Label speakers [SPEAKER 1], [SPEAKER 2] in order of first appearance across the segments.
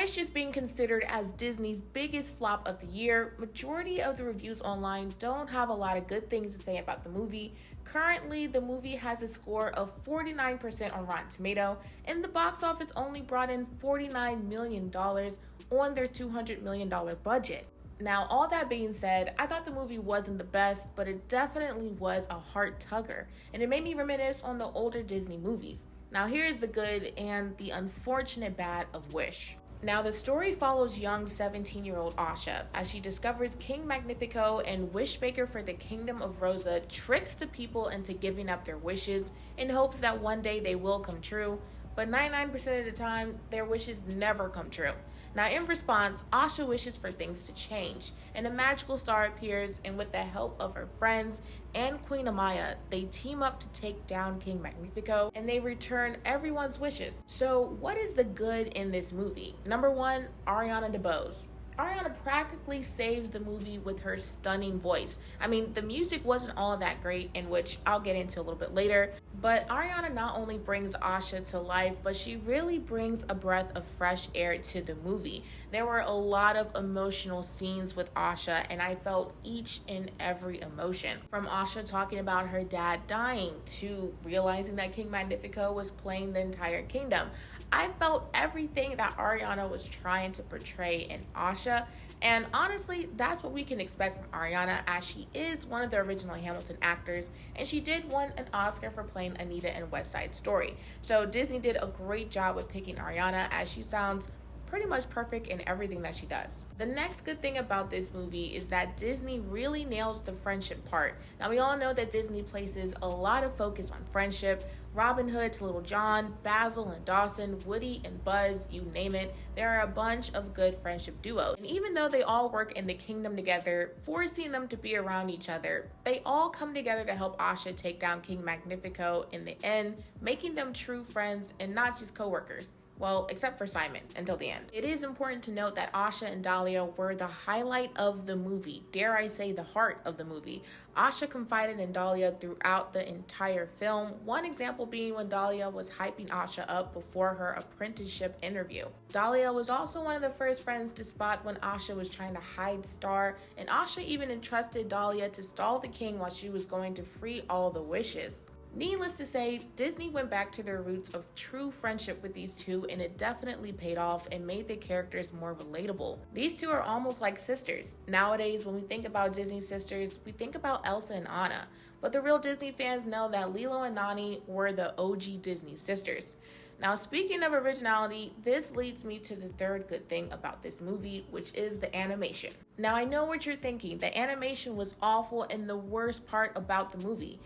[SPEAKER 1] Wish is being considered as Disney's biggest flop of the year. Majority of the reviews online don't have a lot of good things to say about the movie. Currently, the movie has a score of 49% on Rotten Tomato, and the box office only brought in $49 million on their $200 million budget. Now, all that being said, I thought the movie wasn't the best, but it definitely was a heart tugger, and it made me reminisce on the older Disney movies. Now, here's the good and the unfortunate bad of Wish. Now, the story follows young 17-year-old Asha as she discovers King Magnifico and Wishmaker for the Kingdom of Rosa tricks the people into giving up their wishes in hopes that one day they will come true, but 99% of the time, their wishes never come true. Now, in response, Asha wishes for things to change, and a magical star appears, and with the help of her friends and Queen Amaya, they team up to take down King Magnifico, and they return everyone's wishes. So, what is the good in this movie? Number one, Ariana DeBose. Ariana practically saves the movie with her stunning voice. I mean, the music wasn't all that great, in which I'll get into a little bit later, but Ariana not only brings Asha to life, but she really brings a breath of fresh air to the movie. There were a lot of emotional scenes with Asha, and I felt each and every emotion. From Asha talking about her dad dying to realizing that King Magnifico was playing the entire kingdom. I felt everything that Ariana was trying to portray in Asha, and honestly, that's what we can expect from Ariana, as she is one of the original Hamilton actors, and she did win an Oscar for playing Anita in West Side Story. So Disney did a great job with picking Ariana, as she sounds pretty much perfect in everything that she does. The next good thing about this movie is that Disney really nails the friendship part. Now, we all know that Disney places a lot of focus on friendship. Robin Hood to Little John, Basil and Dawson, Woody and Buzz, you name it. There are a bunch of good friendship duos. And even though they all work in the kingdom together, forcing them to be around each other, they all come together to help Asha take down King Magnifico in the end, making them true friends and not just co-workers. Well, except for Simon, until the end. It is important to note that Asha and Dahlia were the highlight of the movie, dare I say the heart of the movie. Asha confided in Dahlia throughout the entire film, one example being when Dahlia was hyping Asha up before her apprenticeship interview. Dahlia was also one of the first friends to spot when Asha was trying to hide Star, and Asha even entrusted Dahlia to stall the king while she was going to free all the wishes. Needless to say, Disney went back to their roots of true friendship with these two, and it definitely paid off and made the characters more relatable. These two are almost like sisters. Nowadays, when we think about Disney sisters, we think about Elsa and Anna, but the real Disney fans know that Lilo and Nani were the OG Disney sisters. Now, speaking of originality, this leads me to the third good thing about this movie, which is the animation. Now, I know what you're thinking. The animation was awful, and the worst part about the movie.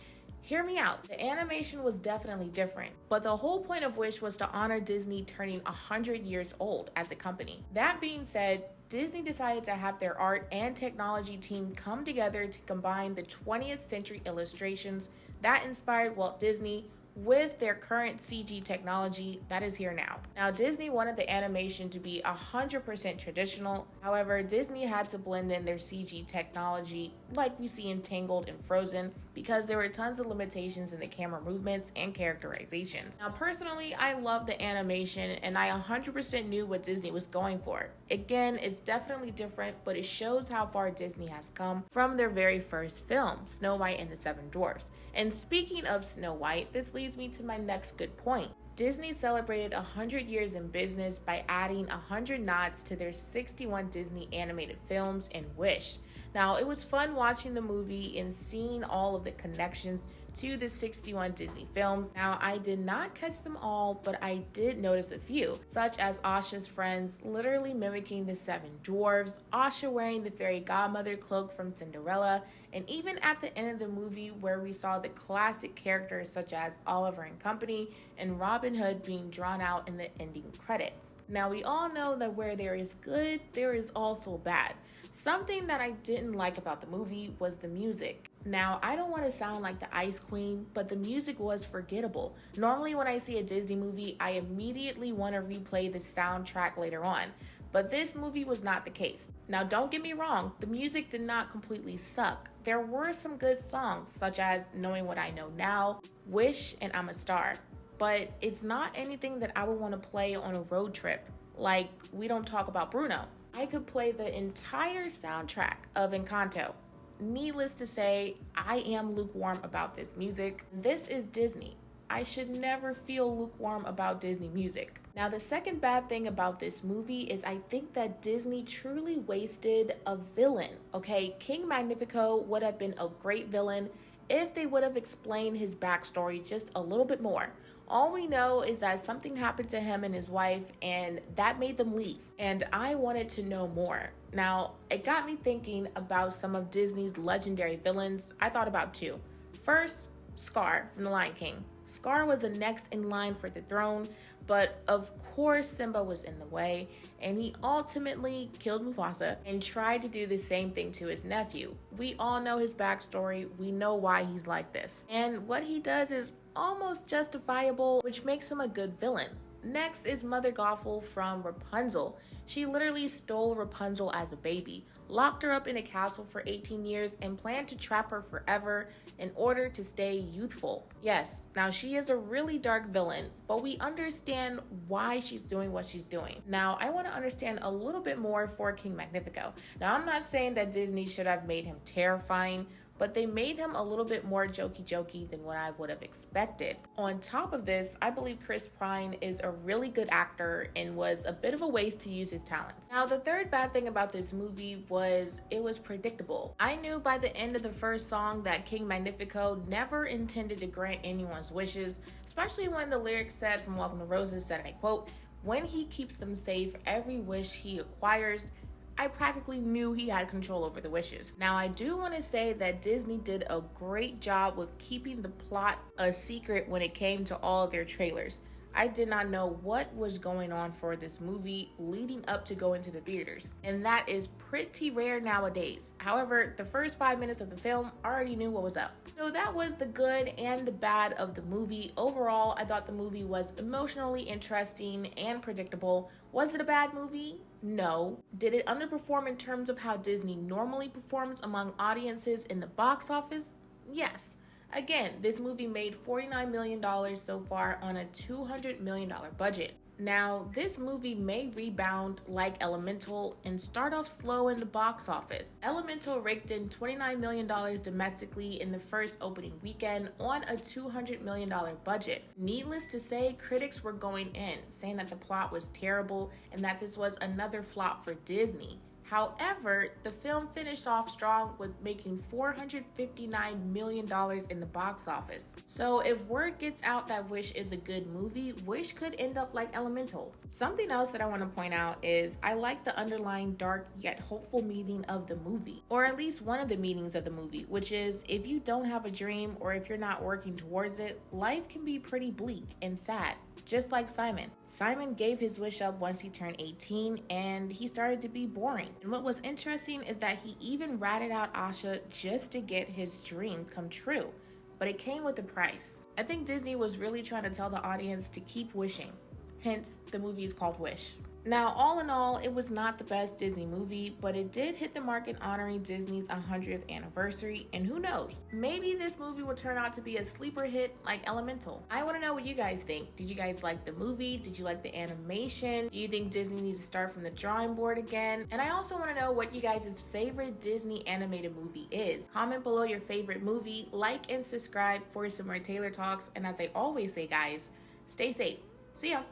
[SPEAKER 1] Hear me out. The animation was definitely different, but the whole point of Wish was to honor Disney turning 100 years old as a company. That being said, Disney decided to have their art and technology team come together to combine the 20th century illustrations that inspired Walt Disney with their current CG technology that is here now. Now, Disney wanted the animation to be 100% traditional. However, Disney had to blend in their CG technology like we see in Tangled and Frozen because there were tons of limitations in the camera movements and characterizations. Now, personally, I love the animation and I 100% knew what Disney was going for. Again, it's definitely different, but it shows how far Disney has come from their very first film, Snow White and the Seven Dwarfs. And speaking of Snow White, this leads me to my next good point. Disney celebrated 100 years in business by adding 100 nods to their 61 Disney animated films and Wish. Now, it was fun watching the movie and seeing all of the connections to the 61 Disney films. Now, I did not catch them all, but I did notice a few, such as Asha's friends literally mimicking the Seven Dwarfs, Asha wearing the fairy godmother cloak from Cinderella, and even at the end of the movie where we saw the classic characters such as Oliver and Company and Robin Hood being drawn out in the ending credits. Now, we all know that where there is good, there is also bad. Something that I didn't like about the movie was the music. Now, I don't want to sound like the Ice Queen, but the music was forgettable. Normally when I see a Disney movie, I immediately want to replay the soundtrack later on. But this movie was not the case. Now, don't get me wrong, the music did not completely suck. There were some good songs, such as Knowing What I Know Now, Wish, and I'm a Star. But it's not anything that I would want to play on a road trip. Like, we don't talk about Bruno. I could play the entire soundtrack of Encanto. Needless to say, I am lukewarm about this music. This is Disney. I should never feel lukewarm about Disney music. Now, the second bad thing about this movie is I think that Disney truly wasted a villain. Okay, King Magnifico would have been a great villain if they would have explained his backstory just a little bit more. All we know is that something happened to him and his wife, and that made them leave. And I wanted to know more. Now, it got me thinking about some of Disney's legendary villains. I thought about two. First, Scar from The Lion King. Scar was the next in line for the throne, but of course Simba was in the way, and he ultimately killed Mufasa and tried to do the same thing to his nephew. We all know his backstory, we know why he's like this. And what he does is almost justifiable, which makes him a good villain. Next is Mother Gothel from Rapunzel. She literally stole Rapunzel as a baby, locked her up in a castle for 18 years, and planned to trap her forever in order to stay youthful. Yes, now she is a really dark villain, but we understand why she's doing what she's doing. Now, I want to understand a little bit more for King Magnifico. Now, I'm not saying that Disney should have made him terrifying, but they made him a little bit more jokey than what I would have expected. On top of this, I believe Chris Pine is a really good actor and was a bit of a waste to use his talents. Now, the third bad thing about this movie was it was predictable. I knew by the end of the first song that King Magnifico never intended to grant anyone's wishes, especially when the lyrics said from Welcome to Roses said, and I quote, "When he keeps them safe, every wish he acquires." I practically knew he had control over the wishes. Now, I do want to say that Disney did a great job with keeping the plot a secret when it came to all of their trailers. I did not know what was going on for this movie leading up to go into the theaters, and that is pretty rare nowadays. However, the first 5 minutes of the film already knew what was up. So that was the good and the bad of the movie. Overall, I thought the movie was emotionally interesting and predictable. Was it a bad movie? No. Did it underperform in terms of how Disney normally performs among audiences in the box office? Yes. Again, this movie made $49 million so far on a $200 million budget. Now, this movie may rebound like Elemental and start off slow in the box office. Elemental raked in $29 million domestically in the first opening weekend on a $200 million budget. Needless to say, critics were going in, saying that the plot was terrible and that this was another flop for Disney. However, the film finished off strong with making $459 million in the box office. So if word gets out that Wish is a good movie, Wish could end up like Elemental. Something else that I want to point out is I like the underlying dark yet hopeful meaning of the movie, or at least one of the meanings of the movie, which is if you don't have a dream or if you're not working towards it, life can be pretty bleak and sad. Just like Simon. Simon gave his wish up once he turned 18 and he started to be boring. And what was interesting is that he even ratted out Asha just to get his dream come true. But it came with a price. I think Disney was really trying to tell the audience to keep wishing. Hence, the movie is called Wish. Now, all in all, it was not the best Disney movie, but it did hit the mark in honoring Disney's 100th anniversary, and who knows, maybe this movie will turn out to be a sleeper hit like Elemental. I want to know what you guys think. Did you guys like the movie? Did you like the animation? Do you think Disney needs to start from the drawing board again? And I also want to know what you guys' favorite Disney animated movie is. Comment below your favorite movie, like and subscribe for some more Taylor Talks, and as I always say, guys, stay safe. See ya!